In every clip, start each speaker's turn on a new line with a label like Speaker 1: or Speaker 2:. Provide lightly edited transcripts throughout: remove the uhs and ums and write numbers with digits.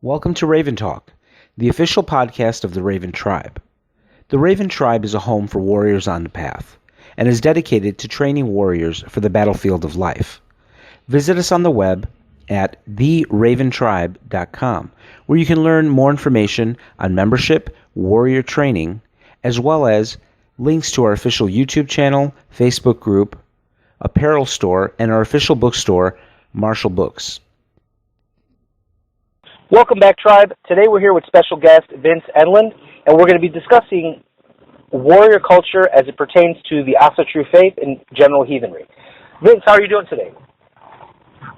Speaker 1: Welcome to Raven Talk, the official podcast of the Raven Tribe. The Raven Tribe is a home for warriors on the path, and is dedicated to training warriors for the battlefield of life. Visit us on the web at theraventribe.com, where you can learn more information on membership, warrior training, as well as links to our official YouTube channel, Facebook group, apparel store, and our official bookstore, Marshall Books.
Speaker 2: Welcome back, Tribe. Today we're here with special guest Vince Enland, and we're going to be discussing warrior culture as it pertains to the Asatru faith and general heathenry. Vince, how are you doing today?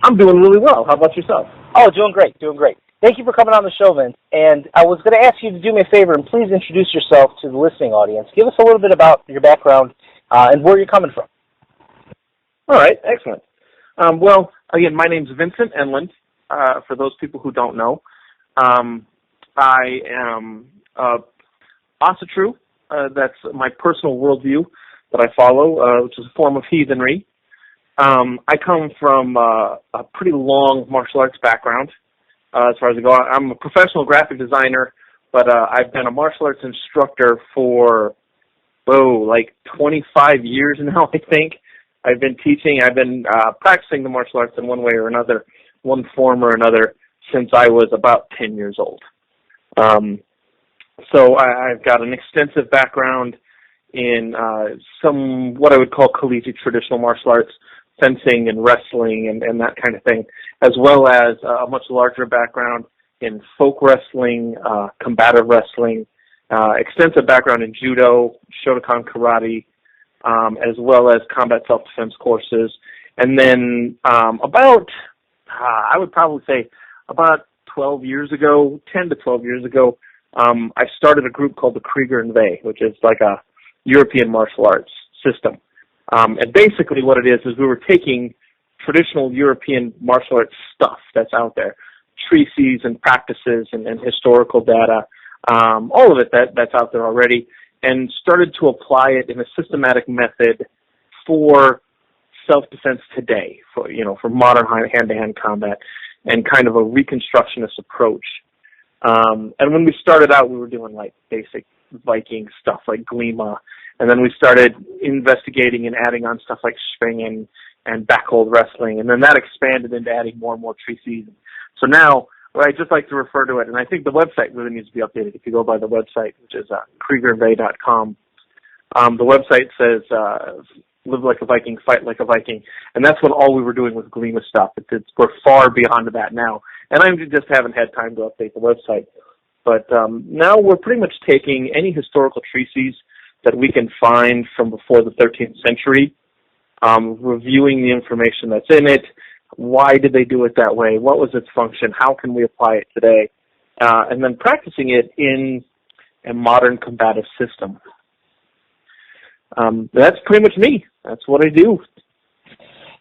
Speaker 3: I'm doing really well. How about yourself?
Speaker 2: Oh, doing great. Thank you for coming on the show, Vince. And I was going to ask you to do me a favor and please introduce yourself to the listening audience. Give us a little bit about your background and where you're coming from.
Speaker 3: All right, excellent. Well, again, my name's Vincent Enland. For those people who don't know, I am Asatru. That's my personal worldview that I follow, which is a form of heathenry. I come from a pretty long martial arts background as far as I go. I'm a professional graphic designer, but I've been a martial arts instructor for, like 25 years now, I think. I've been teaching. I've been practicing the martial arts in one way or another, one form or another, since I was about 10 years old. So I've got an extensive background in some what I would call collegiate traditional martial arts, fencing and wrestling and that kind of thing, as well as a much larger background in folk wrestling, combative wrestling, extensive background in judo, Shotokan karate, as well as combat self-defense courses. And then I would probably say about 12 years ago, 10 to 12 years ago, I started a group called the Krieger and Vey, which is like a European martial arts system. And basically what it is we were taking traditional European martial arts stuff that's out there, treatises and practices and historical data, all of it that's out there already, and started to apply it in a systematic method for self-defense today, for modern hand-to-hand combat, and kind of a reconstructionist approach. And when we started out, we were doing like basic Viking stuff like Glima, and then we started investigating and adding on stuff like Schwingen and backhold wrestling, and then that expanded into adding more and more treatises. So now, I just like to refer to it, and I think the website really needs to be updated. If you go by the website, which is kriegervey.com, the website says, live like a Viking, fight like a Viking. And that's when all we were doing was Glima stuff. We're far beyond that now. And I just haven't had time to update the website. But now we're pretty much taking any historical treatises that we can find from before the 13th century, reviewing the information that's in it. Why did they do it that way? What was its function? How can we apply it today? And then practicing it in a modern combative system. That's pretty much me. That's what I do.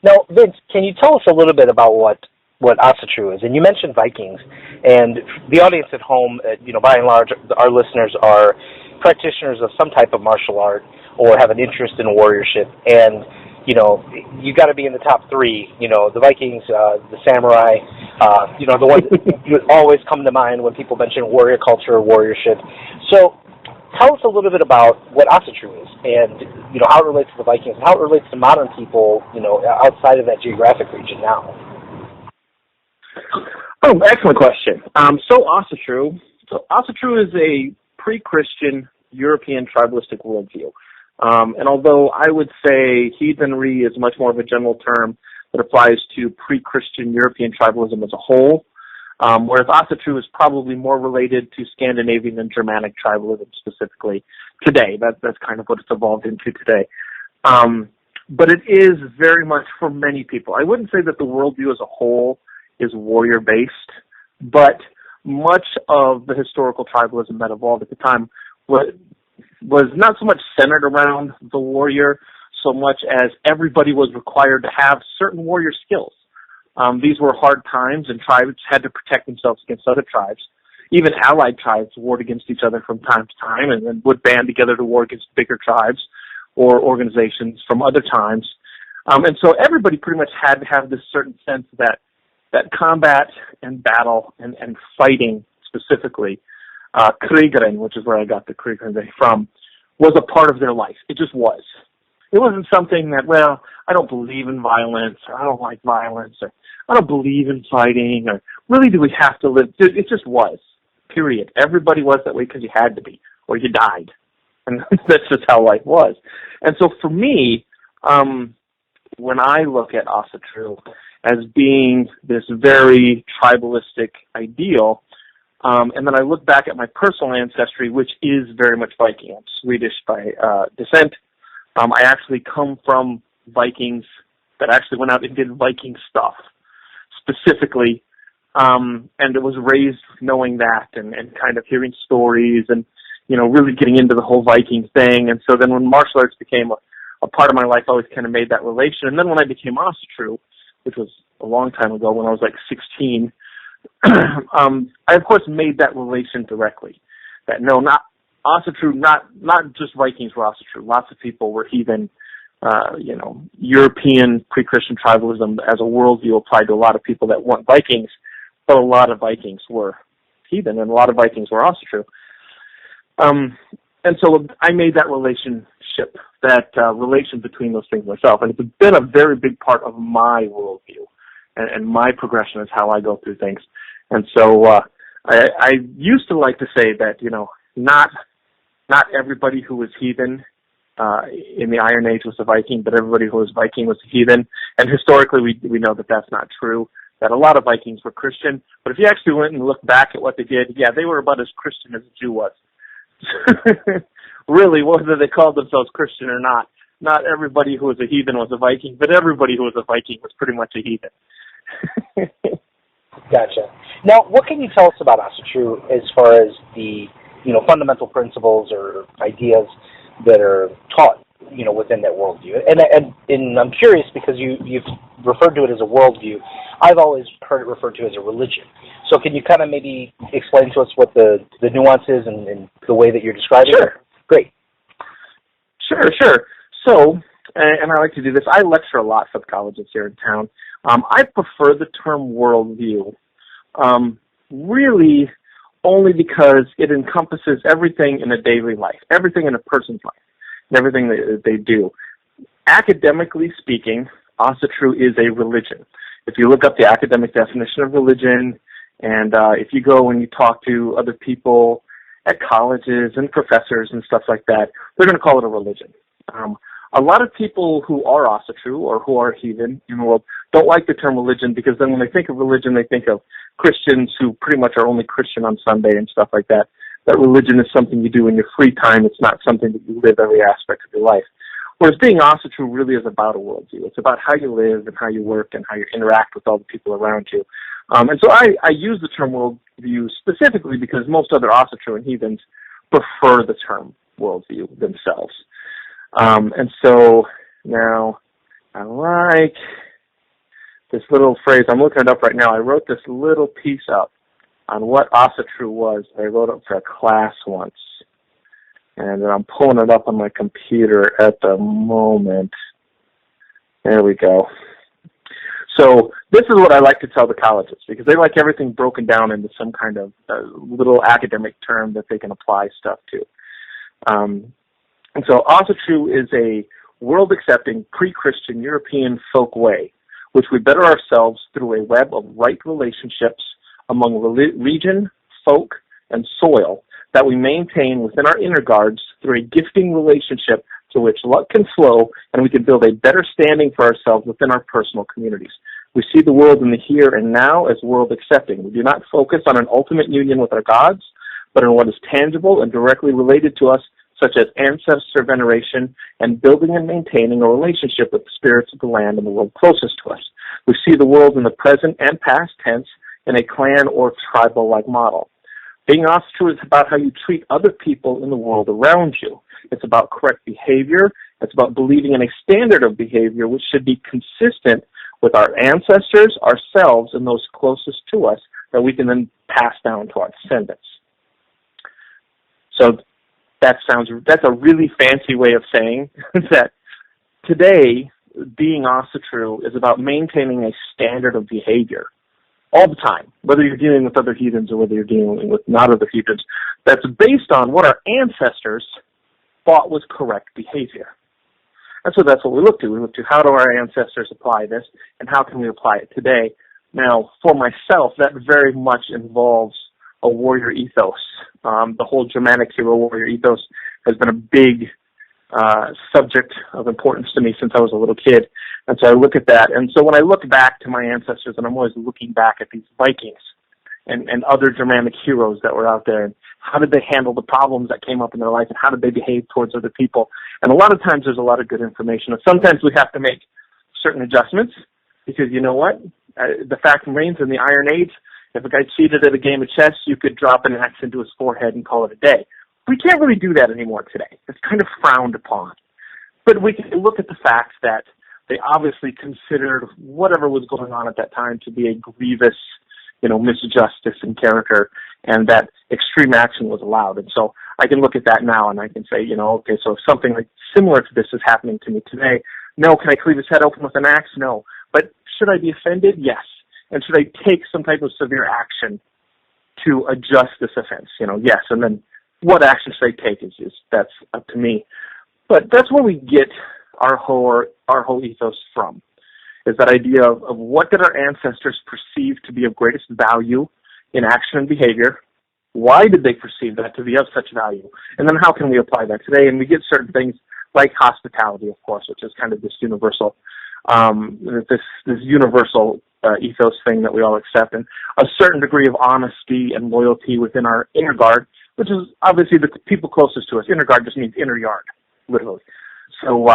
Speaker 2: Now, Vince, can you tell us a little bit about what Asatru is? And you mentioned Vikings, and the audience at home, by and large, our listeners are practitioners of some type of martial art or have an interest in warriorship. And, you got to be in the top three, the Vikings, the samurai, the ones that always come to mind when people mention warrior culture or warriorship. So tell us a little bit about what Asatru is and, how it relates to the Vikings and how it relates to modern people, outside of that geographic region now.
Speaker 3: Oh, excellent question. So Asatru is a pre-Christian European tribalistic worldview. And although I would say heathenry is much more of a general term that applies to pre-Christian European tribalism as a whole, whereas Asatru is probably more related to Scandinavian and Germanic tribalism specifically today. That's kind of what it's evolved into today. But it is very much for many people. I wouldn't say that the worldview as a whole is warrior-based, but much of the historical tribalism that evolved at the time was not so much centered around the warrior so much as everybody was required to have certain warrior skills. These were hard times, and tribes had to protect themselves against other tribes. Even allied tribes warred against each other from time to time and then would band together to war against bigger tribes or organizations from other times. And so everybody pretty much had to have this certain sense that that combat and battle and fighting specifically, Kriegering, which is where I got the Kriegering from, was a part of their life. It just was. It wasn't something that, well, I don't believe in violence, or I don't like violence, or I don't believe in fighting, or really do we have to live? It just was, period. Everybody was that way because you had to be, or you died. And that's just how life was. And so for me, when I look at Asatru as being this very tribalistic ideal, and then I look back at my personal ancestry, which is very much Viking. I'm Swedish by descent. I actually come from Vikings that actually went out and did Viking stuff specifically, and it was raised knowing that and kind of hearing stories and, really getting into the whole Viking thing. And so then when martial arts became a part of my life, I always kind of made that relation. And then when I became Asatru, which was a long time ago when I was like 16, I of course made that relation directly. That no, not Asatru, not just Vikings were Asatru. Lots of people were heathen. European pre-Christian tribalism as a worldview applied to a lot of people that weren't Vikings, but a lot of Vikings were heathen, and a lot of Vikings were Asatru. And so I made that relationship, that relation between those things myself, and it's been a very big part of my worldview and my progression is how I go through things. And so I used to like to say that, not everybody who was heathen in the Iron Age was a Viking, but everybody who was Viking was a heathen. And historically, we know that that's not true, that a lot of Vikings were Christian. But if you actually went and looked back at what they did, yeah, they were about as Christian as a Jew was. Really, whether they called themselves Christian or not everybody who was a heathen was a Viking, but everybody who was a Viking was pretty much a heathen.
Speaker 2: Gotcha. Now, what can you tell us about Asatru as far as the fundamental principles or ideas that are taught within that worldview? And I'm curious because you've referred to it as a worldview. I've always heard it referred to as a religion. So can you kind of maybe explain to us what the nuance is and the way that you're describing it? Great.
Speaker 3: Sure. So, and I like to do this, I lecture a lot for the colleges here in town. I prefer the term worldview, really only because it encompasses everything in a daily life, everything in a person's life, and everything that they do. Academically speaking, Asatru is a religion. If you look up the academic definition of religion, and if you go and you talk to other people at colleges and professors and stuff like that, they're going to call it a religion. A lot of people who are Asatru or who are heathen in the world don't like the term religion because then when they think of religion, they think of Christians who pretty much are only Christian on Sunday and stuff like that. That religion is something you do in your free time. It's not something that you live every aspect of your life. Whereas being Asatru really is about a worldview. It's about how you live and how you work and how you interact with all the people around you. And so I use the term worldview specifically because most other Asatru and heathens prefer the term worldview themselves. And so now I like this little phrase. I'm looking it up right now. I wrote this little piece up on what Asatru was. I wrote it for a class once. And I'm pulling it up on my computer at the moment. There we go. So this is what I like to tell the colleges because they like everything broken down into some kind of little academic term that they can apply stuff to. And so Asatru is a world-accepting, pre-Christian European folk way, which we better ourselves through a web of right relationships among region, folk, and soil that we maintain within our inner guards through a gifting relationship to which luck can flow and we can build a better standing for ourselves within our personal communities. We see the world in the here and now as world-accepting. We do not focus on an ultimate union with our gods, but on what is tangible and directly related to us, such as ancestor veneration and building and maintaining a relationship with the spirits of the land and the world closest to us. We see the world in the present and past tense in a clan or tribal-like model. Being Asatru is about how you treat other people in the world around you. It's about correct behavior. It's about believing in a standard of behavior which should be consistent with our ancestors, ourselves, and those closest to us that we can then pass down to our descendants. So that's a really fancy way of saying that today being Asatru is about maintaining a standard of behavior all the time, whether you're dealing with other heathens or whether you're dealing with not other heathens, that's based on what our ancestors thought was correct behavior. And so that's what we look to. We look to how do our ancestors apply this, and how can we apply it today? Now, for myself, that very much involves a warrior ethos. The whole Germanic hero warrior ethos has been a big subject of importance to me since I was a little kid. And so I look at that. And so when I look back to my ancestors, and I'm always looking back at these Vikings and other Germanic heroes that were out there, and how did they handle the problems that came up in their life, and how did they behave towards other people? And a lot of times there's a lot of good information. And sometimes we have to make certain adjustments because you know what? The fact remains in the Iron Age, if a guy cheated at a game of chess, you could drop an axe into his forehead and call it a day. We can't really do that anymore today. It's kind of frowned upon. But we can look at the fact that they obviously considered whatever was going on at that time to be a grievous, misjustice in character, and that extreme action was allowed. And so I can look at that now and I can say, okay, so if something like similar to this is happening to me today, no. Can I cleave his head open with an axe? No. But should I be offended? Yes. And should I take some type of severe action to adjust this offense? Yes. And then what action should I take is that's up to me. But that's where we get our whole ethos from, is that idea of what did our ancestors perceive to be of greatest value in action and behavior? Why did they perceive that to be of such value? And then how can we apply that today? And we get certain things like hospitality, of course, which is kind of this universal this universal ethos thing that we all accept, and a certain degree of honesty and loyalty within our inner guard, which is obviously the people closest to us. Inner guard just means inner yard, literally. So,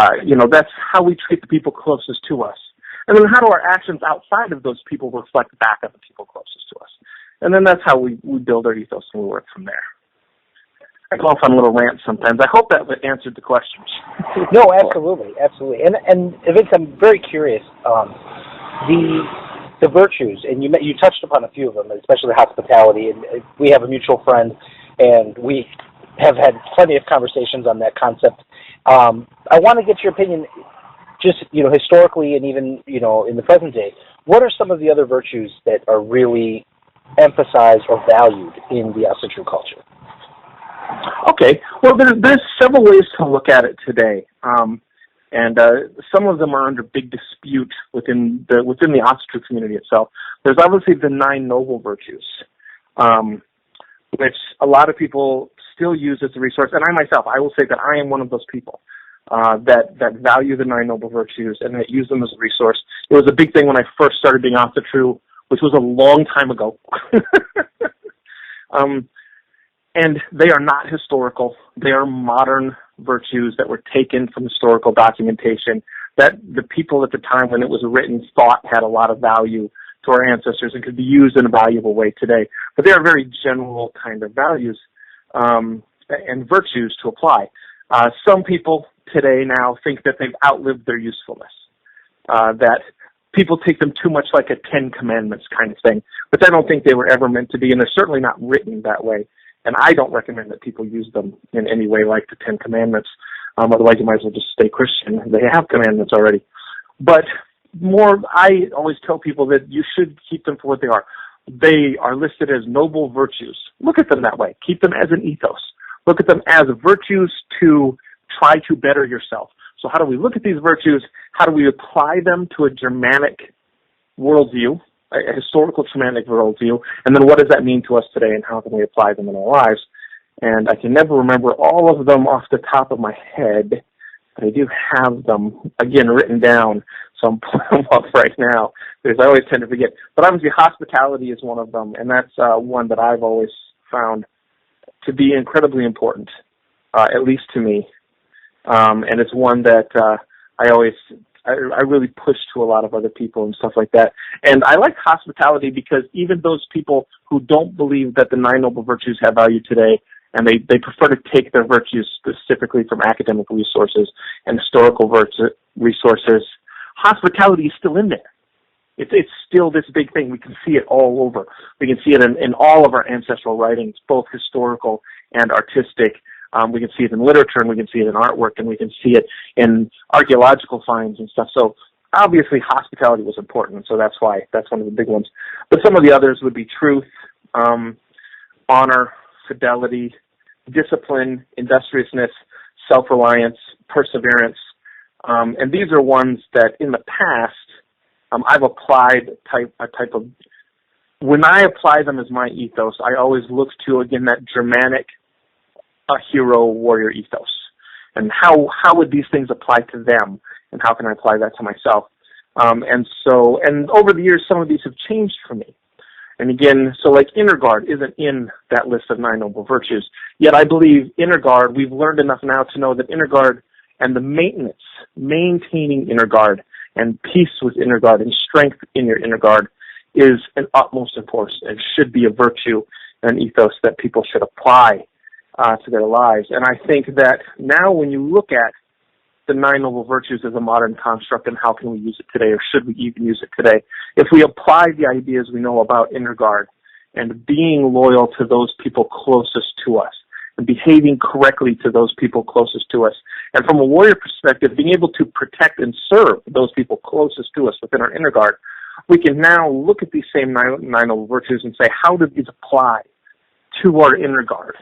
Speaker 3: that's how we treat the people closest to us. And then how do our actions outside of those people reflect back on the people closest to us? And then that's how we build our ethos and we work from there. I go off on little rants sometimes. I hope that answered the questions.
Speaker 2: No, absolutely. And Vince, I'm very curious. The virtues, and you touched upon a few of them, especially hospitality. And we have a mutual friend, and we have had plenty of conversations on that concept. I want to get your opinion, just historically, and even in the present day. What are some of the other virtues that are really emphasized or valued in the Asatru culture?
Speaker 3: Okay, well, there's several ways to look at it today, and some of them are under big dispute within the Asatru community itself. There's obviously the 9 noble virtues, which a lot of people still use as a resource, and I will say that I am one of those people that value the 9 noble virtues and that use them as a resource. It was a big thing when I first started being Asatru, which was a long time ago. And they are not historical. They are modern virtues that were taken from historical documentation that the people at the time when it was written thought had a lot of value to our ancestors and could be used in a valuable way today. But they are very general kind of values and virtues to apply. Some people today now think that they've outlived their usefulness, that people take them too much like a 10 Commandments kind of thing, which I don't think they were ever meant to be, and they're certainly not written that way. And I don't recommend that people use them in any way like the 10 Commandments. Otherwise, you might as well just stay Christian. They have commandments already. But I always tell people that you should keep them for what they are. They are listed as noble virtues. Look at them that way. Keep them as an ethos. Look at them as virtues to try to better yourself. So how do we look at these virtues? How do we apply them to a Germanic worldview, a historical Germanic worldview, and then what does that mean to us today, and how can we apply them in our lives? And I can never remember all of them off the top of my head, but I do have them, again, written down, so I'm pulling them up right now, because I always tend to forget. But obviously hospitality is one of them, and that's one that I've always found to be incredibly important, at least to me. And it's one that I really push to a lot of other people and stuff like that. And I like hospitality because even those people who don't believe that the 9 noble virtues have value today, and they prefer to take their virtues specifically from academic resources and historical resources, hospitality is still in there. It's still this big thing. We can see it all over. We can see it in all of our ancestral writings, both historical and artistic. We can see it in literature, and we can see it in artwork, and we can see it in archaeological finds and stuff. So obviously hospitality was important, so that's one of the big ones. But some of the others would be truth, honor, fidelity, discipline, industriousness, self-reliance, perseverance. And these are ones that in the past I've applied a type of, when I apply them as my ethos, I always look to, again, that Germanic hero warrior ethos. And how would these things apply to them, and how can I apply that to myself? And over the years, some of these have changed for me. And again, so like inner guard isn't in that list of 9 noble virtues. Yet I believe inner guard, we've learned enough now to know that inner guard and the maintaining inner guard and peace with inner guard and strength in your inner guard is an utmost importance and should be a virtue and ethos that people should apply to their lives. And I think that now when you look at the 9 noble virtues as a modern construct and how can we use it today, or should we even use it today, if we apply the ideas we know about inner guard and being loyal to those people closest to us and behaving correctly to those people closest to us, and from a warrior perspective, being able to protect and serve those people closest to us within our inner guard, we can now look at these same 9 noble virtues and say, how do these apply to our inner guard?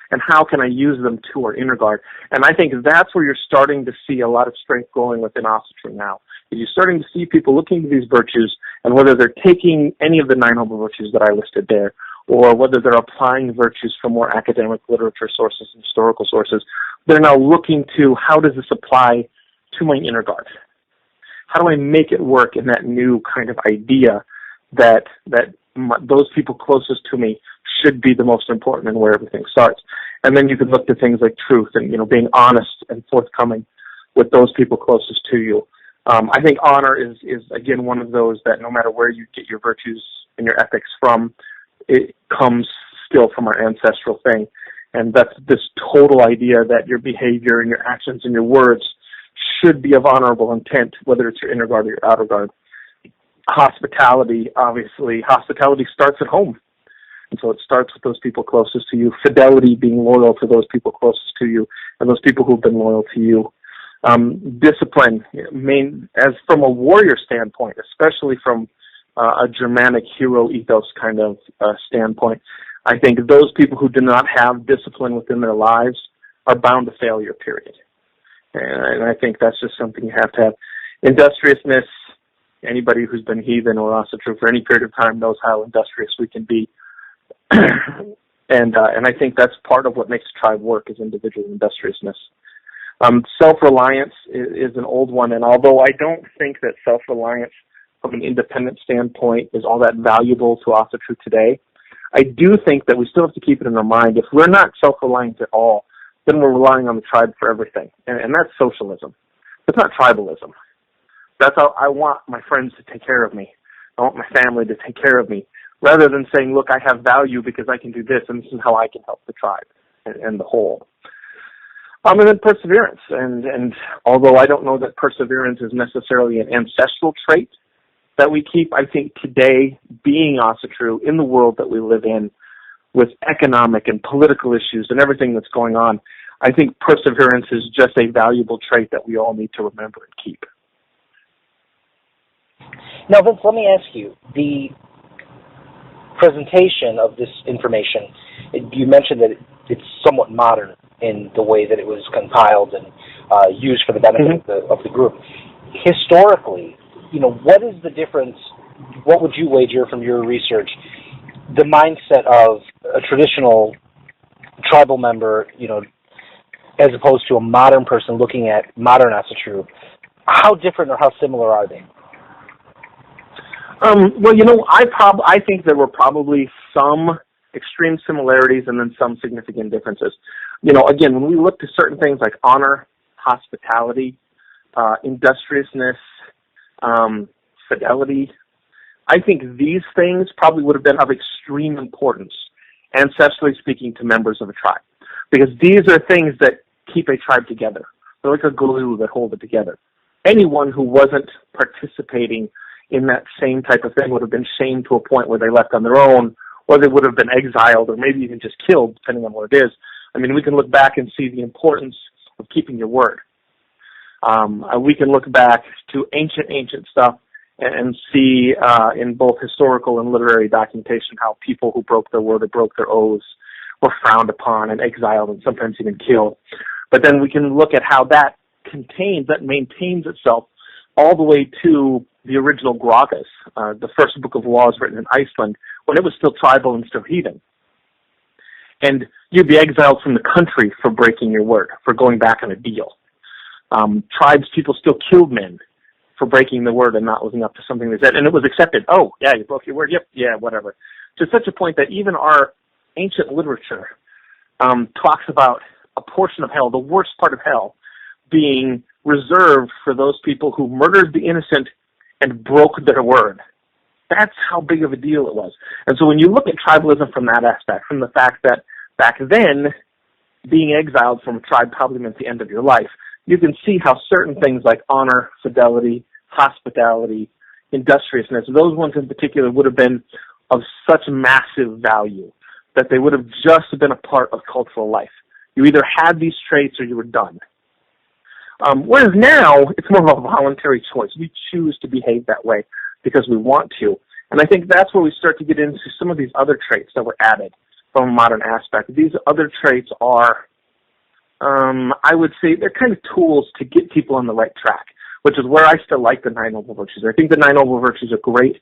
Speaker 3: And how can I use them to our inner guard? And I think that's where you're starting to see a lot of strength growing within Asatru now. You're starting to see people looking at these virtues, and whether they're taking any of the 9 noble virtues that I listed there, or whether they're applying virtues from more academic literature sources and historical sources, they're now looking to, how does this apply to my inner guard? How do I make it work in that new kind of idea that those people closest to me should be the most important and where everything starts? And then you can look to things like truth and, being honest and forthcoming with those people closest to you. I think honor is again one of those that no matter where you get your virtues and your ethics from, it comes still from our ancestral thing. And that's this total idea that your behavior and your actions and your words should be of honorable intent, whether it's your inner guard or your outer guard. Hospitality, obviously, hospitality starts at home. And so it starts with those people closest to you. Fidelity, being loyal to those people closest to you and those people who've been loyal to you. Discipline, as from a warrior standpoint, especially from a Germanic hero ethos kind of standpoint, I think those people who do not have discipline within their lives are bound to failure, period. And I think that's just something you have to have. Industriousness, anybody who's been heathen or Asatru for any period of time knows how industrious we can be. And I think that's part of what makes a tribe work is individual industriousness. Self-reliance is an old one, and although I don't think that self-reliance from an independent standpoint is all that valuable to Asatru today, I do think that we still have to keep it in our mind. If we're not self-reliant at all, then we're relying on the tribe for everything, and that's socialism. It's not tribalism. That's how I want my friends to take care of me. I want my family to take care of me, rather than saying, look, I have value because I can do this, and this is how I can help the tribe and the whole. And then perseverance. And although I don't know that perseverance is necessarily an ancestral trait that we keep, I think today, being Asatru in the world that we live in, with economic and political issues and everything that's going on, I think perseverance is just a valuable trait that we all need to remember and keep.
Speaker 2: Now, Vince, let me ask you, the presentation of this information, you mentioned that it's somewhat modern in the way that it was compiled and used for the benefit of the group. Historically, what is the difference? What would you wager from your research, the mindset of a traditional tribal member, as opposed to a modern person looking at modern Asatru? How different or how similar are they?
Speaker 3: I think there were probably some extreme similarities and then some significant differences. Again, when we look to certain things like honor, hospitality, industriousness, fidelity, I think these things probably would have been of extreme importance, ancestrally speaking, to members of a tribe. Because these are things that keep a tribe together. They're like a glue that hold it together. Anyone who wasn't participating in that same type of thing would have been shamed to a point where they left on their own, or they would have been exiled, or maybe even just killed, depending on what it is. I mean, we can look back and see the importance of keeping your word. We can look back to ancient stuff and see in both historical and literary documentation how people who broke their word or broke their oaths were frowned upon and exiled and sometimes even killed. But then we can look at how that maintains itself all the way to the original Gragas, the first book of laws written in Iceland, when it was still tribal and still heathen. And you'd be exiled from the country for breaking your word, for going back on a deal. Tribes, people still killed men for breaking the word and not living up to something they said, and it was accepted. Oh, yeah, you broke your word. Yep, yeah, whatever. To such a point that even our ancient literature talks about a portion of hell, the worst part of hell, being reserved for those people who murdered the innocent and broke their word. That's how big of a deal it was. And so when you look at tribalism from that aspect, from the fact that back then, being exiled from a tribe probably meant the end of your life, you can see how certain things like honor, fidelity, hospitality, industriousness, those ones in particular would have been of such massive value that they would have just been a part of cultural life. You either had these traits or you were done. Whereas now, it's more of a voluntary choice. We choose to behave that way because we want to. And I think that's where we start to get into some of these other traits that were added from a modern aspect. These other traits are, I would say, they're kind of tools to get people on the right track, which is where I still like the Nine Noble Virtues. I think the Nine Noble Virtues are great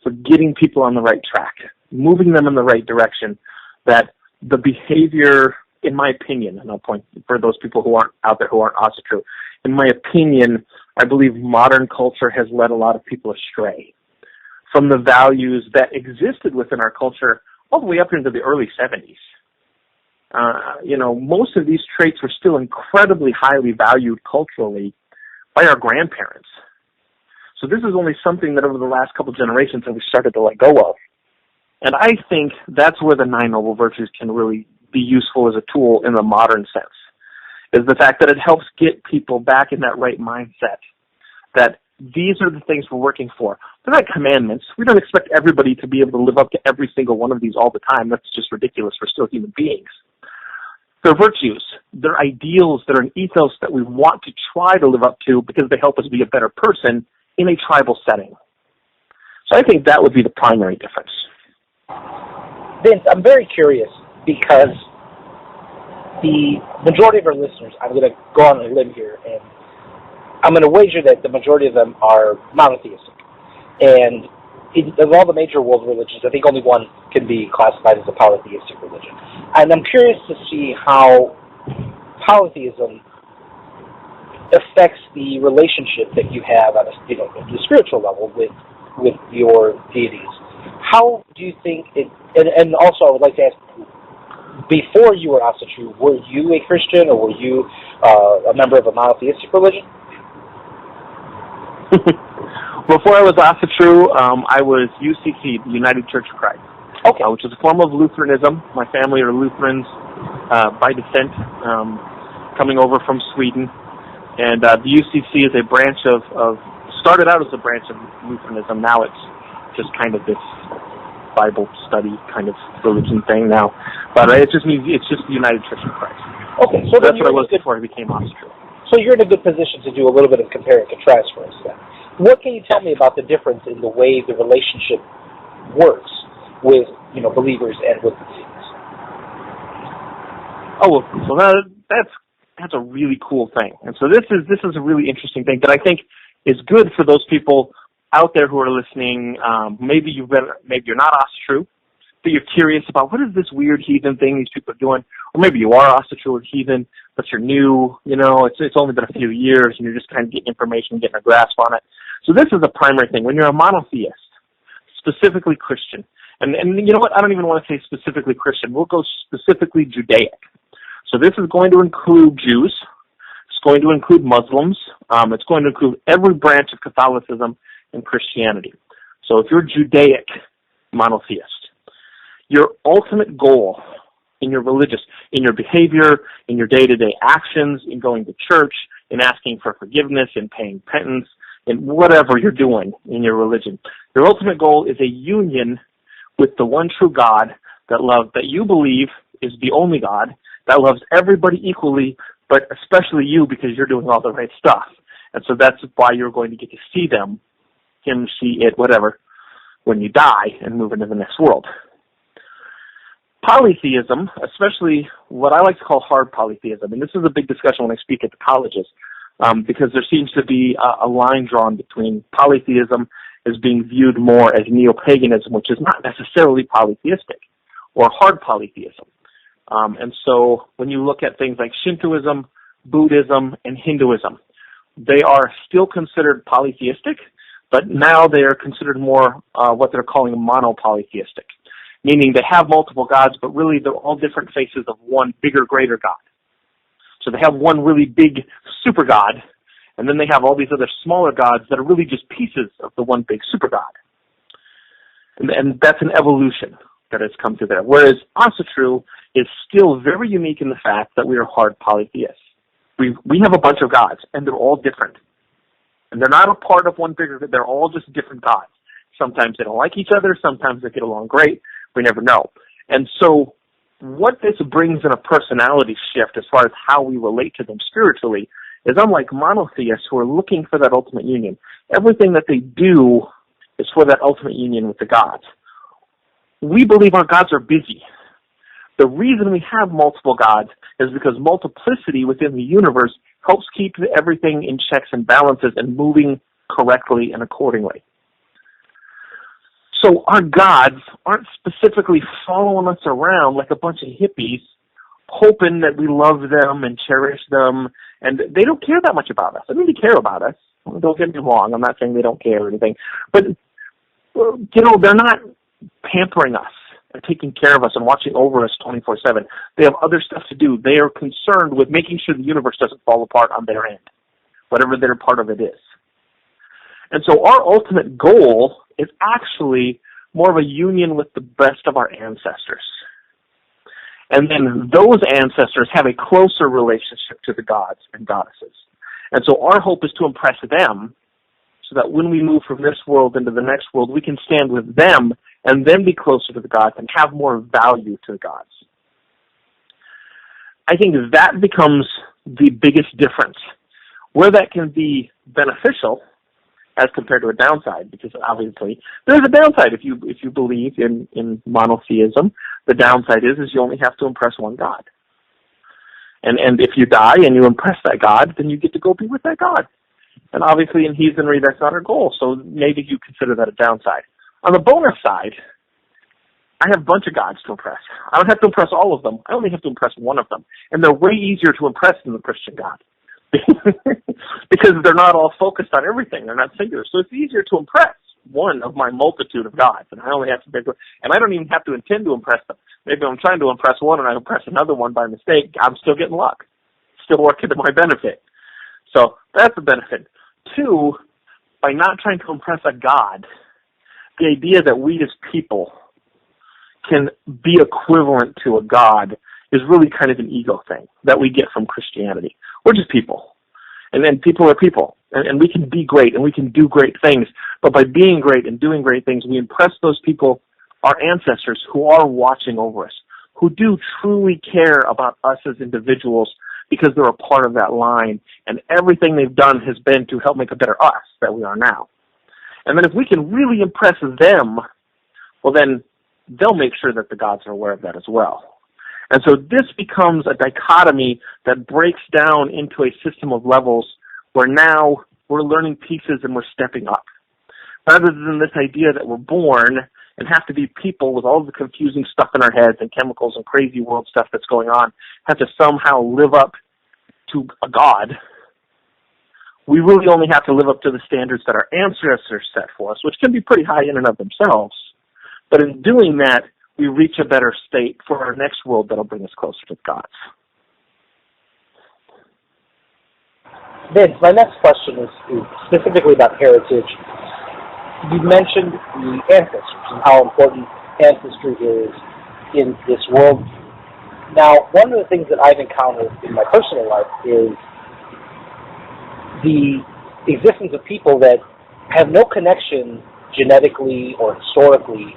Speaker 3: for getting people on the right track, moving them in the right direction, that the behavior, in my opinion, and I'll point for those people who aren't out there who aren't Asatru, in my opinion, I believe modern culture has led a lot of people astray from the values that existed within our culture all the way up into the early 70s. Most of these traits were still incredibly highly valued culturally by our grandparents. So this is only something that over the last couple generations that we started to let go of. And I think that's where the Nine Noble Virtues can really be useful as a tool in the modern sense, is the fact that it helps get people back in that right mindset, that these are the things we're working for. They're not commandments. We don't expect everybody to be able to live up to every single one of these all the time. That's just ridiculous. We're still human beings. They're virtues. They're ideals that are an ethos that we want to try to live up to because they help us be a better person in a tribal setting. So I think that would be the primary difference.
Speaker 2: Vince, I'm very curious because the majority of our listeners, I'm going to go on a limb here, and I'm going to wager that the majority of them are monotheistic. And of all the major world religions, I think only one can be classified as a polytheistic religion. And I'm curious to see how polytheism affects the relationship that you have on the spiritual level with your deities. How do you think it? And also, I would like to ask, before you were Asatru, were you a Christian or were you a member of a monotheistic religion?
Speaker 3: Before I was Asatru, I was UCC, the United Church of Christ,
Speaker 2: okay.
Speaker 3: Which is a form of Lutheranism. My family are Lutherans by descent, coming over from Sweden. And the UCC is a branch started out as a branch of Lutheranism. Now it's just kind of this Bible study kind of religion thing now. But it just means it's just the United Church of Christ.
Speaker 2: Okay, so
Speaker 3: that's what I was before I became Asatru.
Speaker 2: So you're in a good position to do a little bit of compare and contrast for us then. What can you tell me about the difference in the way the relationship works with, believers and with the deities?
Speaker 3: Oh, so that's a really cool thing. And so this is a really interesting thing that I think is good for those people out there who are listening. Maybe you're not Asatru, but you're curious about what is this weird heathen thing these people are doing, or maybe you are Asatru or heathen, but you're new. It's only been a few years, and you're just kind of getting information, getting a grasp on it. So this is the primary thing. When you're a monotheist, specifically Christian, and you know what? I don't even want to say specifically Christian. We'll go specifically Judaic. So this is going to include Jews. It's going to include Muslims. It's going to include every branch of Catholicism and Christianity. So if you're Judaic monotheist, your ultimate goal in your behavior, in your day-to-day actions, in going to church, in asking for forgiveness, in paying penance, in whatever you're doing in your religion, your ultimate goal is a union with the one true God that you believe is the only God, that loves everybody equally, but especially you because you're doing all the right stuff. And so that's why you're going to get to see them, him, she, it, whatever, when you die and move into the next world. Polytheism, especially what I like to call hard polytheism, and this is a big discussion when I speak at the colleges, because there seems to be a line drawn between polytheism as being viewed more as neo-paganism, which is not necessarily polytheistic, or hard polytheism. And so when you look at things like Shintoism, Buddhism, and Hinduism, they are still considered polytheistic, but now they are considered more what they're calling monopolytheistic, meaning they have multiple gods, but really they're all different faces of one bigger, greater God. So they have one really big super god, and then they have all these other smaller gods that are really just pieces of the one big super god. And that's an evolution that has come through there. Whereas Asatru is still very unique in the fact that we are hard polytheists. We have a bunch of gods, and they're all different. And they're not a part of one bigger, they're all just different gods. Sometimes they don't like each other, sometimes they get along great, we never know. And so what this brings in a personality shift as far as how we relate to them spiritually is, unlike monotheists who are looking for that ultimate union, everything that they do is for that ultimate union with the gods. We believe our gods are busy. The reason we have multiple gods is because multiplicity within the universe helps keep everything in checks and balances and moving correctly and accordingly. So our gods aren't specifically following us around like a bunch of hippies, hoping that we love them and cherish them, and they don't care that much about us. I mean, they care about us. Don't get me wrong. I'm not saying they don't care or anything. But, they're not pampering us and taking care of us and watching over us 24/7. They have other stuff to do. They are concerned with making sure the universe doesn't fall apart on their end, whatever their part of it is. And so our ultimate goal is actually more of a union with the best of our ancestors. And then those ancestors have a closer relationship to the gods and goddesses. And so our hope is to impress them so that when we move from this world into the next world, we can stand with them and then be closer to the gods and have more value to the gods. I think that becomes the biggest difference. Where that can be beneficial as compared to a downside, because obviously there's a downside if you believe in monotheism. The downside is you only have to impress one god. And if you die and you impress that god, then you get to go be with that god. And obviously in heathenry, that's not our goal, so maybe you consider that a downside. On the bonus side, I have a bunch of gods to impress. I don't have to impress all of them. I only have to impress one of them. And they're way easier to impress than the Christian God. Because they're not all focused on everything. They're not singular. So it's easier to impress one of my multitude of gods. And I only have to and I don't even have to intend to impress them. Maybe I'm trying to impress one and I impress another one by mistake. I'm still getting luck. Still working to my benefit. So that's a benefit. Two, by not trying to impress a god, the idea that we as people can be equivalent to a god is really kind of an ego thing that we get from Christianity. We're just people. And then people are people. And we can be great and we can do great things. But by being great and doing great things, we impress those people, our ancestors, who are watching over us, who do truly care about us as individuals because they're a part of that line. And everything they've done has been to help make a better us that we are now. And then if we can really impress them, well then they'll make sure that the gods are aware of that as well. And so this becomes a dichotomy that breaks down into a system of levels where now we're learning pieces and we're stepping up. Rather than this idea that we're born and have to be people with all the confusing stuff in our heads and chemicals and crazy world stuff that's going on, have to somehow live up to a god. We really only have to live up to the standards that our ancestors set for us, which can be pretty high in and of themselves. But in doing that, we reach a better state for our next world that'll bring us closer to gods.
Speaker 2: Vince, my next question is specifically about heritage. You mentioned the ancestors and how important ancestry is in this world. Now, one of the things that I've encountered in my personal life is the existence of people that have no connection genetically or historically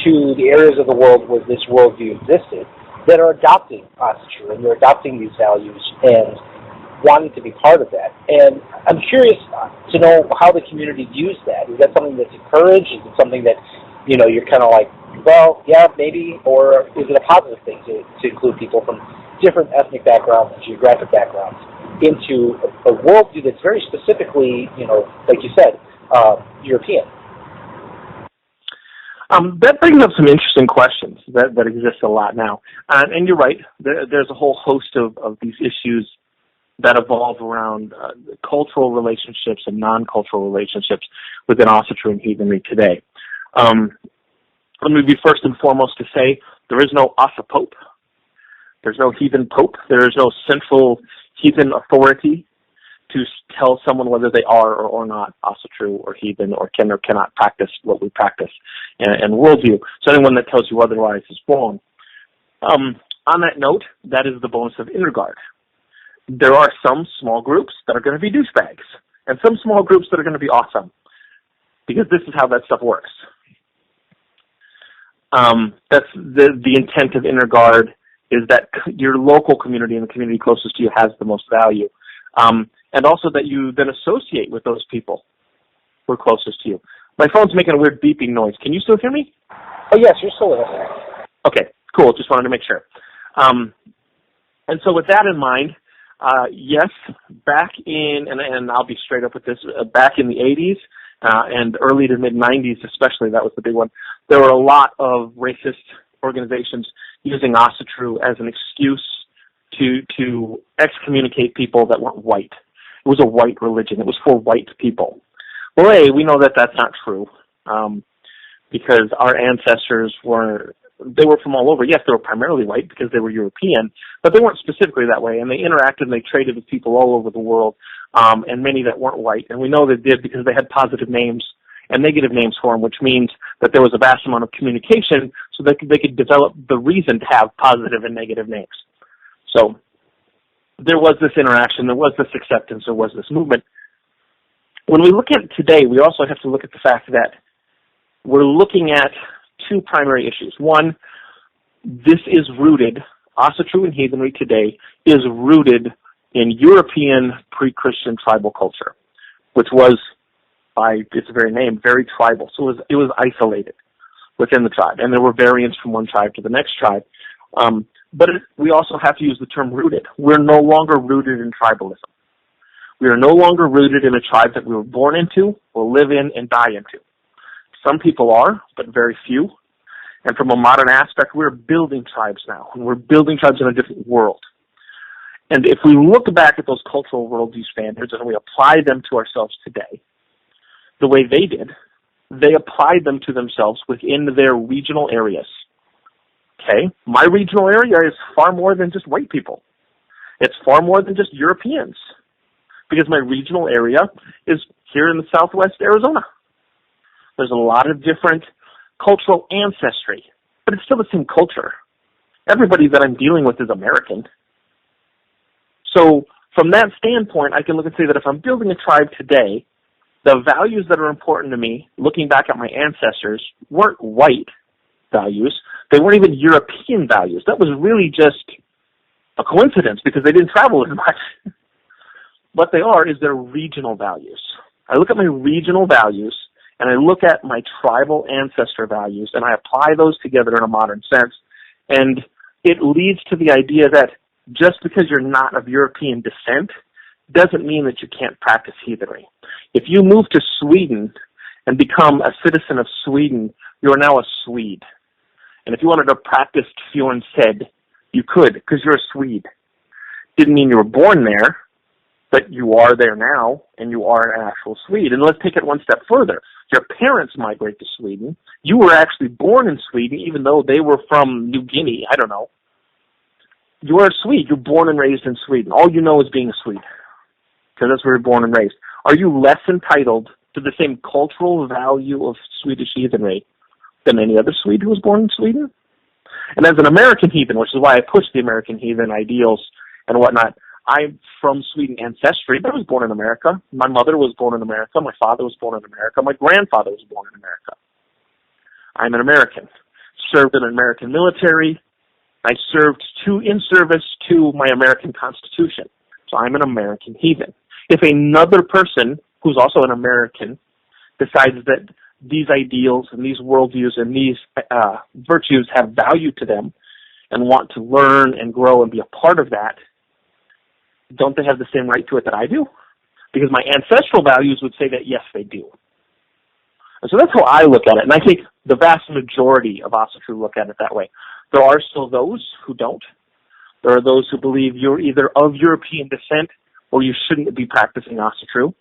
Speaker 2: to the areas of the world where this worldview existed, that are adopting Asatru and they're adopting these values and wanting to be part of that. And I'm curious to know how the community views that. Is that something that's encouraged? Is it something that, you're kind of like, well, yeah, maybe, or is it a positive thing to include people from different ethnic backgrounds and geographic backgrounds into a worldview that's very specifically, like you said, European?
Speaker 3: That brings up some interesting questions that exist a lot now. And you're right, there's a whole host of these issues that evolve around cultural relationships and non-cultural relationships within Asatru and Heathenry today. Let me be first and foremost to say there is no Asa Pope. There's no heathen pope. There is no central heathen authority to tell someone whether they are or not Asatru or heathen or can or cannot practice what we practice and worldview. So anyone that tells you otherwise is wrong. On that note, that is the bonus of interguard. There are some small groups that are going to be douchebags and some small groups that are going to be awesome because this is how that stuff works. That's the intent of interguard, is that your local community and the community closest to you has the most value. And also that you then associate with those people who are closest to you. My phone's making a weird beeping noise. Can you still hear me?
Speaker 2: Oh, yes, you're still with us.
Speaker 3: Okay, cool. Just wanted to make sure. And so with that in mind, yes, back in, and I'll be straight up with this, back in the 80s and early to mid-90s especially, that was the big one, there were a lot of racist organizations using Asatru as an excuse to excommunicate people that weren't white. It was a white religion. It was for white people. Well, we know that that's not true because our ancestors were from all over. Yes, they were primarily white because they were European, but they weren't specifically that way, and they interacted and they traded with people all over the world, and many that weren't white. And we know they did because they had positive names and negative names for them, which means that there was a vast amount of communication so that they could develop the reason to have positive and negative names. So there was this interaction, there was this acceptance, there was this movement. When we look at it today, we also have to look at the fact that we're looking at two primary issues. One, this is rooted, Asatru and Heathenry today is rooted in European pre-Christian tribal culture, which was, by its very name, very tribal. So it was isolated within the tribe, and there were variants from one tribe to the next tribe. But we also have to use the term rooted. We're no longer rooted in tribalism. We are no longer rooted in a tribe that we were born into, will live in, and die into. Some people are, but very few. And from a modern aspect, we're building tribes now, and we're building tribes in a different world. And if we look back at those cultural worldview standards and we apply them to ourselves today, the way they did, they applied them to themselves within their regional areas. Okay? My regional area is far more than just white people. It's far more than just Europeans, because my regional area is here in the southwest Arizona. There's a lot of different cultural ancestry, but it's still the same culture. Everybody that I'm dealing with is American. So from that standpoint, I can look and say that if I'm building a tribe today, the values that are important to me, looking back at my ancestors, weren't white values. They weren't even European values. That was really just a coincidence because they didn't travel as much. What they are is their regional values. I look at my regional values and I look at my tribal ancestor values and I apply those together in a modern sense. And it leads to the idea that just because you're not of European descent doesn't mean that you can't practice heathenry. If you move to Sweden and become a citizen of Sweden, you are now a Swede. And if you wanted to practice Fjorn said, you could, because you're a Swede. Didn't mean you were born there, but you are there now, and you are an actual Swede. And let's take it one step further. Your parents migrate to Sweden. You were actually born in Sweden, even though they were from New Guinea. I don't know. You are a Swede. You're born and raised in Sweden. All you know is being a Swede, because that's where you're born and raised. Are you less entitled to the same cultural value of Swedish heathenry than any other Swede who was born in Sweden? And as an American heathen, which is why I push the American heathen ideals and whatnot, I'm from Sweden ancestry, but I was born in America. My mother was born in America. My father was born in America. My grandfather was born in America. I'm an American. Served in an American military. I served in service to my American Constitution. So I'm an American heathen. If another person who's also an American decides that these ideals and these worldviews and these virtues have value to them and want to learn and grow and be a part of that, don't they have the same right to it that I do? Because my ancestral values would say that, yes, they do. And so that's how I look at it. And I think the vast majority of Asatru look at it that way. There are still those who don't. There are those who believe you're either of European descent or you shouldn't be practicing Asatru.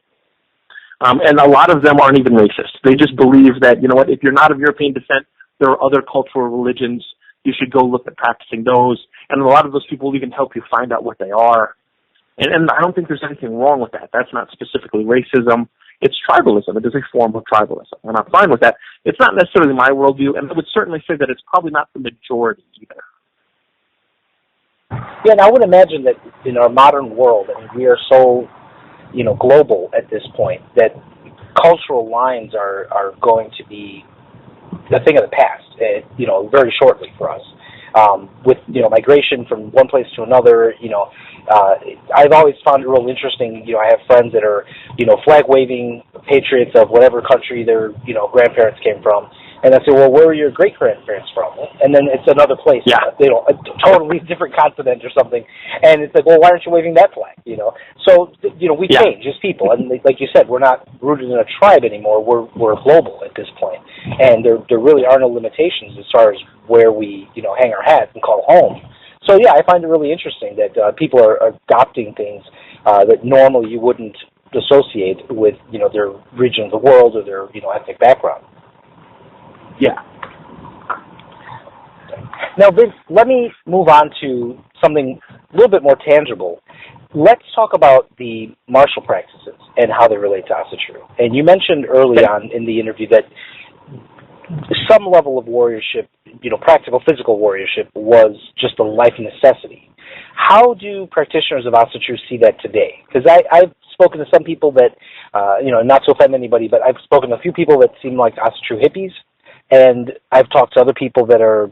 Speaker 3: And a lot of them aren't even racist. They just believe that, you know what, if you're not of European descent, there are other cultural religions. You should go look at practicing those. And a lot of those people will even help you find out what they are. And I don't think there's anything wrong with that. That's not specifically racism. It's tribalism. It is a form of tribalism. And I'm fine with that. It's not necessarily my worldview, and I would certainly say that it's probably not the majority either.
Speaker 2: Yeah, and I would imagine that in our modern world, I mean, we are so, global at this point that cultural lines are going to be a thing of the past, very shortly for us. With migration from one place to another, I've always found it real interesting. I have friends that are flag waving patriots of whatever country their grandparents came from, and I say, well, where are your great grandparents from? And then it's another place, a totally different continent or something, and it's like, well, why aren't you waving that flag? So we change as people, and like you said, we're not rooted in a tribe anymore. We're global at this point, and there really are no limitations as far as where we hang our hats and call home. So yeah, I find it really interesting that people are adopting things that normally you wouldn't associate with their region of the world or their ethnic background.
Speaker 3: Yeah.
Speaker 2: Now, Vince, let me move on to something a little bit more tangible. Let's talk about the martial practices and how they relate to Asatru. And you mentioned early on in the interview that some level of warriorship, practical physical warriorship, was just a life necessity. How do practitioners of Asatru see that today? Because I've spoken to some people that, not to offend anybody, but I've spoken to a few people that seem like Asatru hippies, and I've talked to other people that are,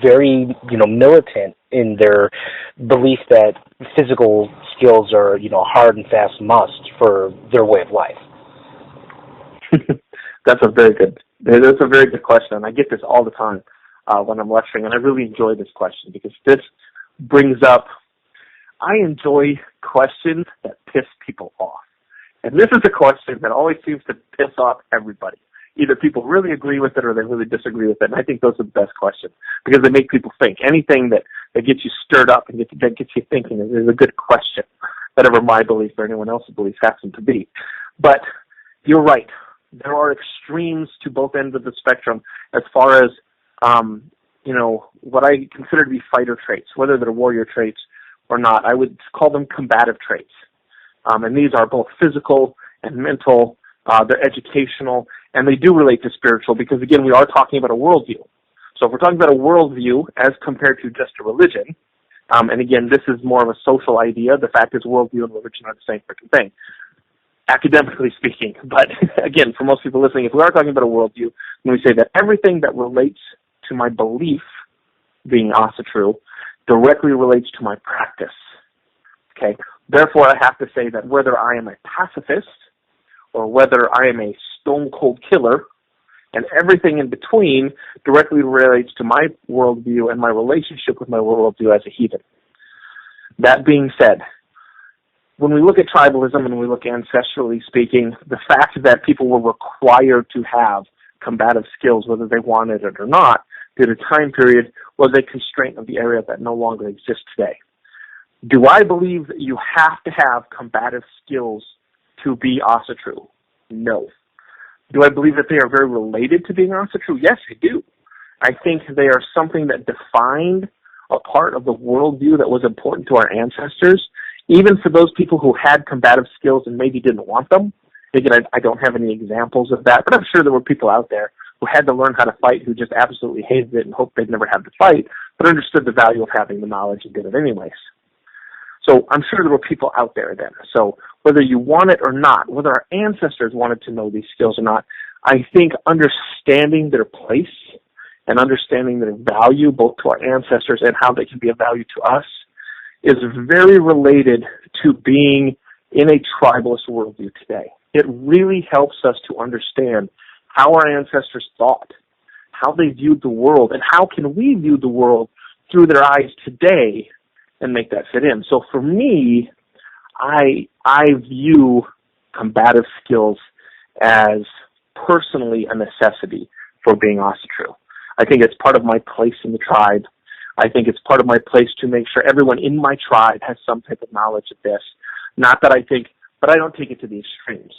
Speaker 2: very, militant in their belief that physical skills are, hard and fast must for their way of life.
Speaker 3: That's a very good question, and I get this all the time when I'm lecturing, and I really enjoy this question because this brings up, I enjoy questions that piss people off. And this is a question that always seems to piss off everybody. Either people really agree with it or they really disagree with it, and I think those are the best questions because they make people think. Anything that gets you stirred up and that gets you thinking is a good question, whatever my belief or anyone else's belief happens to be. But you're right. There are extremes to both ends of the spectrum as far as, what I consider to be fighter traits, whether they're warrior traits or not. I would call them combative traits. And these are both physical and mental. They're educational, and they do relate to spiritual because, again, we are talking about a worldview. So if we're talking about a worldview as compared to just a religion, and again, this is more of a social idea. The fact is worldview and religion are the same freaking thing, academically speaking. But again, for most people listening, if we are talking about a worldview, then we say that everything that relates to my belief, being Asatru, directly relates to my practice. Okay? Therefore, I have to say that whether I am a pacifist or whether I am a stone-cold killer, and everything in between directly relates to my worldview and my relationship with my worldview as a heathen. That being said, when we look at tribalism and we look ancestrally speaking, the fact that people were required to have combative skills, whether they wanted it or not, due to time period, was a constraint of the area that no longer exists today. Do I believe that you have to have combative skills to be Asatru? No. Do I believe that they are very related to being Asatru? Yes, I do. I think they are something that defined a part of the worldview that was important to our ancestors, even for those people who had combative skills and maybe didn't want them. Again, I don't have any examples of that, but I'm sure there were people out there who had to learn how to fight who just absolutely hated it and hoped they'd never have to fight, but understood the value of having the knowledge and did it anyways. So I'm sure there were people out there then. So whether you want it or not, whether our ancestors wanted to know these skills or not, I think understanding their place and understanding their value both to our ancestors and how they can be of value to us is very related to being in a tribalist worldview today. It really helps us to understand how our ancestors thought, how they viewed the world, and how can we view the world through their eyes today and make that fit in. So for me, I view combative skills as personally a necessity for being Asatru. I think it's part of my place in the tribe. I think it's part of my place to make sure everyone in my tribe has some type of knowledge of this. Not that I think, but I don't take it to the extremes.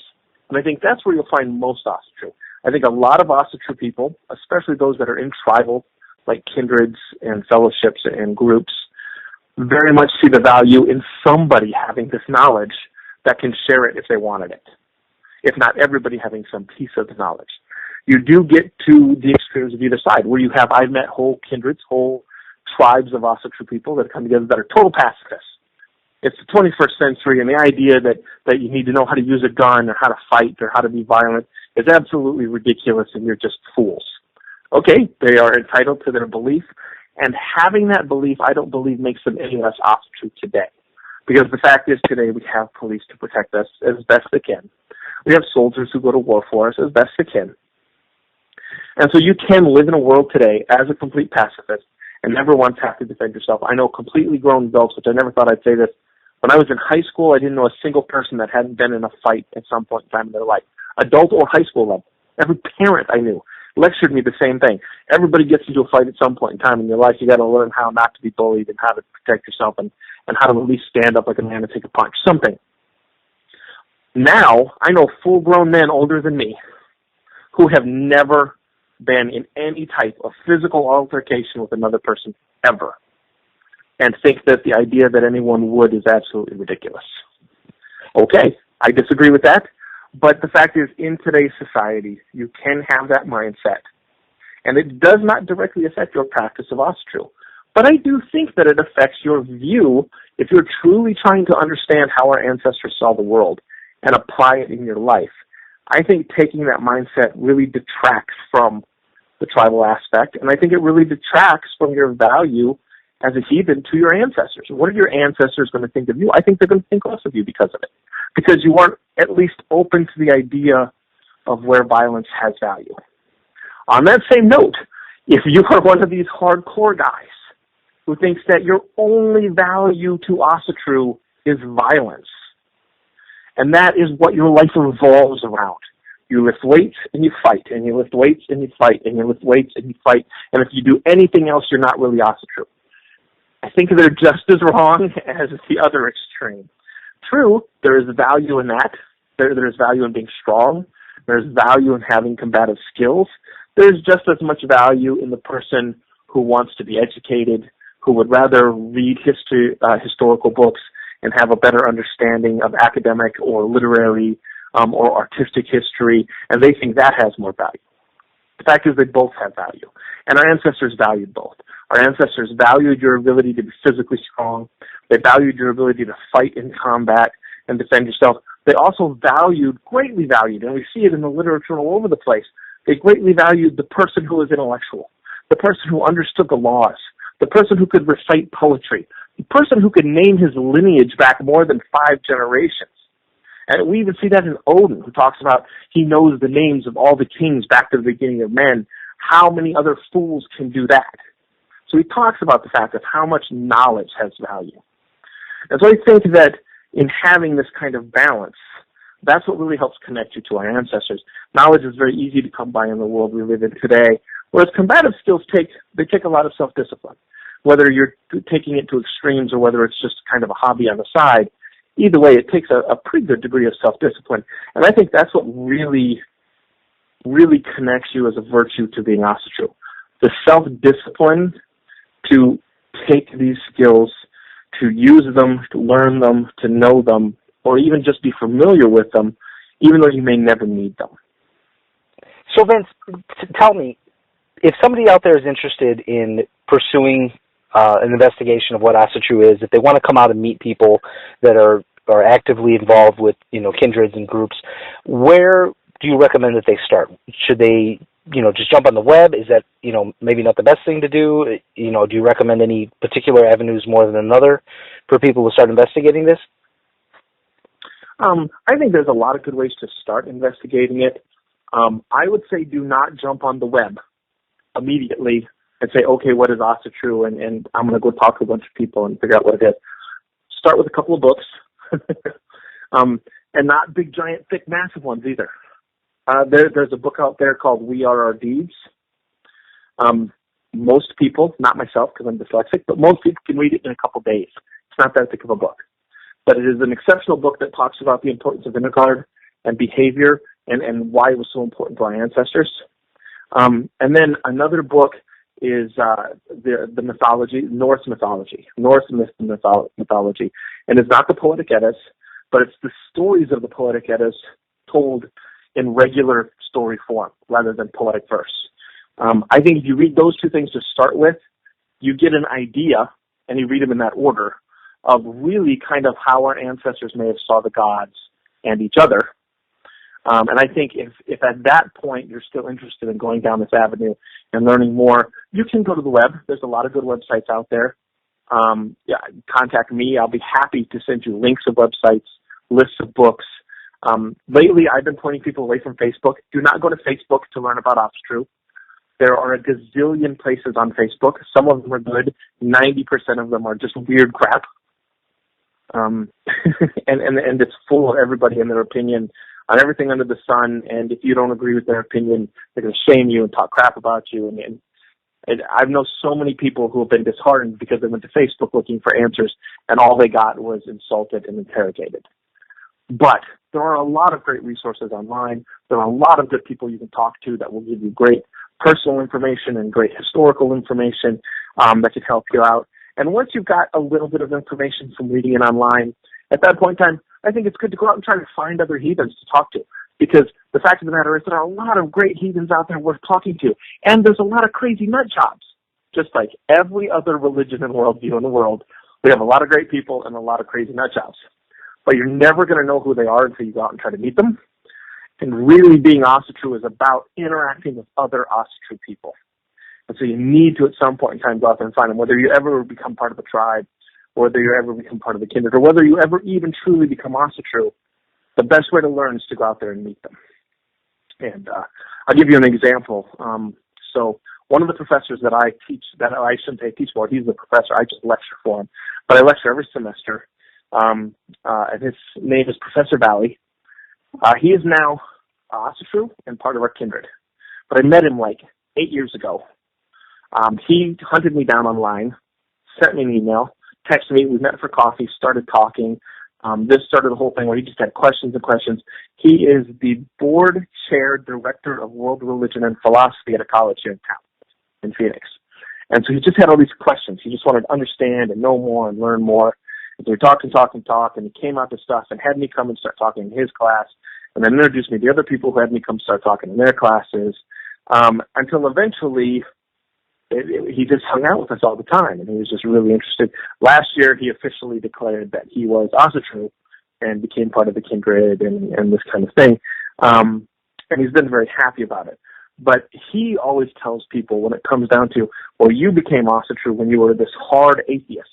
Speaker 3: And I think that's where you'll find most Asatru. I think a lot of Asatru people, especially those that are in tribal, like kindreds and fellowships and groups, very much see the value in somebody having this knowledge that can share it if they wanted it, if not everybody having some piece of the knowledge. You do get to the extremes of either side, where you have, I've met whole kindreds, whole tribes of Asatru people that come together that are total pacifists. It's the 21st century, and the idea that you need to know how to use a gun or how to fight or how to be violent is absolutely ridiculous, and you're just fools. Okay, they are entitled to their belief, and having that belief, I don't believe, makes them any less Asatru today. Because the fact is, today we have police to protect us as best they can. We have soldiers who go to war for us as best they can. And so you can live in a world today as a complete pacifist and never once have to defend yourself. I know completely grown adults, which I never thought I'd say this. When I was in high school, I didn't know a single person that hadn't been in a fight at some point in time in their life, adult or high school level. Every parent I knew lectured me the same thing. Everybody gets into a fight at some point in time in your life. You got to learn how not to be bullied and how to protect yourself and how to at least stand up like a man and take a punch, something. Now, I know full-grown men older than me who have never been in any type of physical altercation with another person ever, and think that the idea that anyone would is absolutely ridiculous. Okay, I disagree with that, but the fact is, in today's society, you can have that mindset, and it does not directly affect your practice of Asatru. But I do think that it affects your view if you're truly trying to understand how our ancestors saw the world and apply it in your life. I think taking that mindset really detracts from the tribal aspect, and I think it really detracts from your value as a heathen to your ancestors. What are your ancestors going to think of you? I think they're going to think less of you because of it, because you aren't at least open to the idea of where violence has value. On that same note, if you are one of these hardcore guys who thinks that your only value to Asatru is violence, and that is what your life revolves around. You lift weights and you fight, and you lift weights and you fight, and you lift weights and you fight, and if you do anything else, you're not really Asatru. I think they're just as wrong as the other extreme. True, there is value in that. There is value in being strong. There's value in having combative skills. There's just as much value in the person who wants to be educated, who would rather read historical books and have a better understanding of academic or literary or artistic history, and they think that has more value. The fact is they both have value, and our ancestors valued both. Our ancestors valued your ability to be physically strong. They valued your ability to fight in combat and defend yourself. They also greatly valued, and we see it in the literature all over the place, they greatly valued the person who was intellectual, the person who understood the laws, the person who could recite poetry, the person who could name his lineage back more than 5 generations. And we even see that in Odin, who talks about he knows the names of all the kings back to the beginning of men. How many other fools can do that? So he talks about the fact of how much knowledge has value. And so I think that in having this kind of balance, that's what really helps connect you to our ancestors. Knowledge is very easy to come by in the world we live in today, whereas combative skills take a lot of self-discipline. Whether you're taking it to extremes or whether it's just kind of a hobby on the side, either way, it takes a pretty good degree of self-discipline. And I think that's what really, really connects you as a virtue to being Asatru. The self-discipline to take these skills, to use them, to learn them, to know them, or even just be familiar with them, even though you may never need them.
Speaker 2: So Vince, tell me, if somebody out there is interested in pursuing an investigation of what Asatru is, if they want to come out and meet people that are actively involved with, kindreds and groups, where do you recommend that they start? Should they, just jump on the web? Is that, maybe not the best thing to do? Do you recommend any particular avenues more than another? for people to start investigating this?
Speaker 3: I think there's a lot of good ways to start investigating it. I would say do not jump on the web immediately and say, okay, what is Asatru? And I'm going to go talk to a bunch of people and figure out what it is. Start with a couple of books, and not big, giant, thick, massive ones either. There's a book out there called We Are Our Deeds. Most people, not myself because I'm dyslexic, but most people can read it in a couple days. It's not that thick of a book. But it is an exceptional book that talks about the importance of interguard and behavior and why it was so important to our ancestors. And then another book is the mythology, Norse mythology. And it's not the Poetic Eddas, but it's the stories of the Poetic Eddas told in regular story form rather than poetic verse. I think if you read those two things to start with, you get an idea, and you read them in that order, of really kind of how our ancestors may have saw the gods and each other. And I think if at that point you're still interested in going down this avenue and learning more, you can go to the web. There's a lot of good websites out there. Contact me. I'll be happy to send you links of websites, lists of books. Lately, I've been pointing people away from Facebook. Do not go to Facebook to learn about Asatru. There are a gazillion places on Facebook. Some of them are good. 90% of them are just weird crap. And it's full of everybody and their opinion on everything under the sun. And if you don't agree with their opinion, they're going to shame you and talk crap about you. And I've known so many people who have been disheartened because they went to Facebook looking for answers, and all they got was insulted and interrogated. But there are a lot of great resources online. There are a lot of good people you can talk to that will give you great personal information and great historical information that could help you out. And once you've got a little bit of information from reading it online, at that point in time, I think it's good to go out and try to find other heathens to talk to. Because the fact of the matter is there are a lot of great heathens out there worth talking to. And there's a lot of crazy nut jobs. Just like every other religion and worldview in the world, we have a lot of great people and a lot of crazy nut jobs. But you're never going to know who they are until you go out and try to meet them. And really being Asatru is about interacting with other Asatru people. And so you need to, at some point in time, go out there and find them, whether you ever become part of a tribe, or whether you ever become part of the kindred, or whether you ever even truly become Asatru. The best way to learn is to go out there and meet them. And I'll give you an example. So one of the professors that I teach, I shouldn't say teach for, he's the professor, I just lecture for him, but I lecture every semester. And his name is Professor Valley. He is now Asatru and part of our kindred. But I met him like 8 years ago. He hunted me down online, sent me an email, texted me, we met for coffee, started talking. This started the whole thing where he just had questions and questions. He is the board chair director of world religion and philosophy at a college here in town, in Phoenix. And so he just had all these questions. He just wanted to understand and know more and learn more. And so we talked, and he came out to stuff and had me come and start talking in his class, and then introduced me to the other people who had me come start talking in their classes, until eventually he just hung out with us all the time, and he was just really interested. Last year, he officially declared that he was Asatru and became part of the kindred and this kind of thing, and he's been very happy about it. But he always tells people when it comes down to, well, you became Asatru when you were this hard atheist,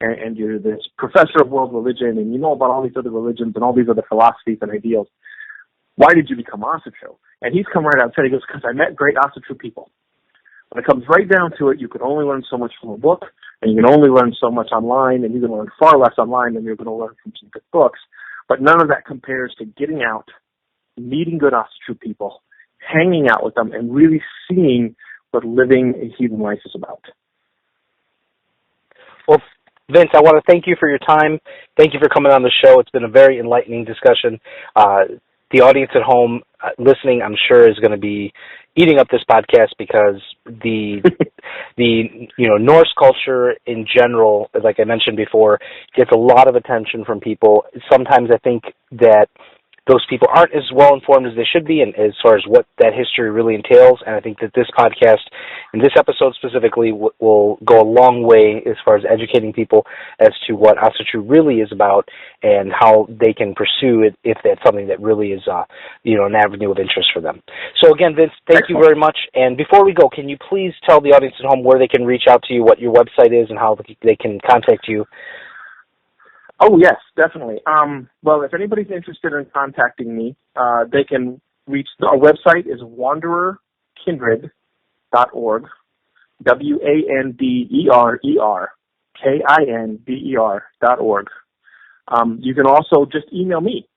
Speaker 3: and you're this professor of world religion, and you know about all these other religions and all these other philosophies and ideals. Why did you become Asatru? And he's come right out and said, he goes, because I met great Asatru people. When it comes right down to it, you can only learn so much from a book, and you can only learn so much online, and you can learn far less online than you're going to learn from some good books. But none of that compares to getting out, meeting good Asatru people, hanging out with them, and really seeing what living a heathen life is about.
Speaker 2: Well, Vince, I want to thank you for your time. Thank you for coming on the show. It's been a very enlightening discussion. The audience at home listening, I'm sure, is going to be eating up this podcast because the Norse culture in general, like I mentioned before, gets a lot of attention from people. Sometimes I think that those people aren't as well informed as they should be, and as far as what that history really entails. And I think that this podcast, and this episode specifically, will go a long way as far as educating people as to what Asatru really is about and how they can pursue it if that's something that really is, an avenue of interest for them. So again, Vince, thank you very much. And before we go, can you please tell the audience at home where they can reach out to you, what your website is, and how they can contact you?
Speaker 3: Oh, yes, definitely. Well, if anybody's interested in contacting me, they can reach, our website is wandererkindred.org, WANDERERKINDER.org. You can also just email me.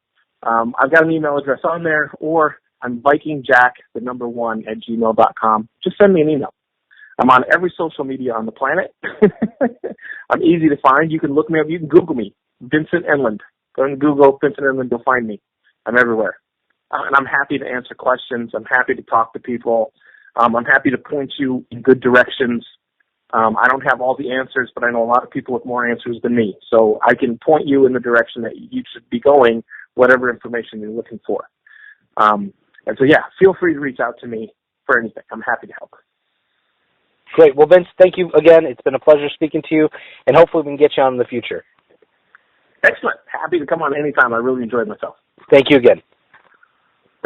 Speaker 3: I've got an email address on there, or I'm vikingjack1@gmail.com. Just send me an email. I'm on every social media on the planet. I'm easy to find. You can look me up. You can Google me, Vincent Enland. Go and Google Vincent Enland. You'll find me. I'm everywhere. And I'm happy to answer questions. I'm happy to talk to people. I'm happy to point you in good directions. I don't have all the answers, but I know a lot of people with more answers than me. So I can point you in the direction that you should be going, whatever information you're looking for. And so, yeah, feel free to reach out to me for anything. I'm happy to help.
Speaker 2: Great. Well, Vince, thank you again. It's been a pleasure speaking to you, and hopefully we can get you on in the future.
Speaker 3: Excellent. Happy to come on anytime. I really enjoyed myself.
Speaker 2: Thank you again.